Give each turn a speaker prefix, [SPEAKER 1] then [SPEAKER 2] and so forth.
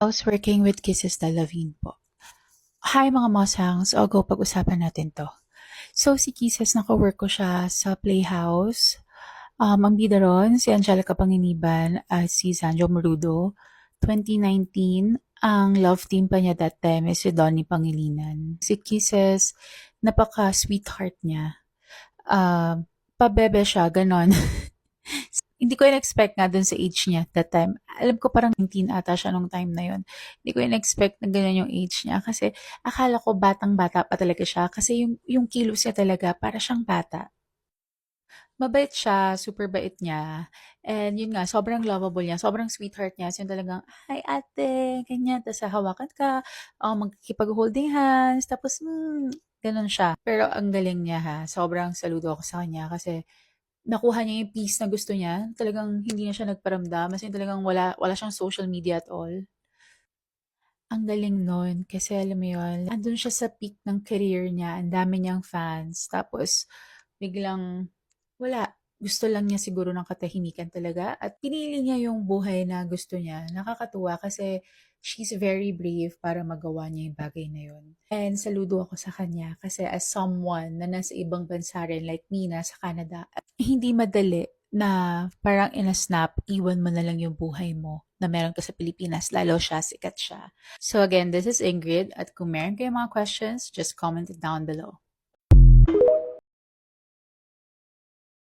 [SPEAKER 1] How's working with Kisses Dalavine po? Hi mga Mosangs, o go pag-usapan natin to. So si Kisses, naka-work ko siya sa Playhouse. Ang bida ron, si Angelica Panginiban at si Sandro Marudo. 2019, ang love team pa niya that time is si Donnie Pangilinan. Si Kisses, napaka-sweetheart niya. Pabebe siya, ganon. Hindi ko in-expect nga dun sa age niya that time. Alam ko parang 19 ata siya nung time na yun. Hindi ko in-expect na ganyan yung age niya kasi akala ko batang-bata pa talaga siya kasi yung kilos niya talaga para siyang bata. Mabait siya, super bait niya. And yun nga, sobrang lovable niya, sobrang sweetheart niya. So yun talagang, hi ate, ganyan. Tapos hawakan ka, magkikipag-holding hands, tapos, ganun siya. Pero ang galing niya ha, sobrang saludo ako sa kanya kasi nakuha niya yung peace na gusto niya. Talagang hindi na siya nagparamdam. As in talagang wala siyang social media at all. Ang galing nun kasi alam mo yun, andun siya sa peak ng career niya, ang dami niyang fans. Tapos biglang wala, gusto lang niya siguro ng katahimikan talaga at pinili niya yung buhay na gusto niya. Nakakatuwa kasi she's very brave para magawa niya yung bagay na yun. And saludo ako sa kanya kasi as someone na nasa ibang bansa rin like me, nasa Canada, hindi madali na parang in a snap, iwan mo na lang yung buhay mo na meron ka sa Pilipinas, lalo siya, sikat siya. So again, this is Ingrid at kung meron kayong mga questions, just comment it down below.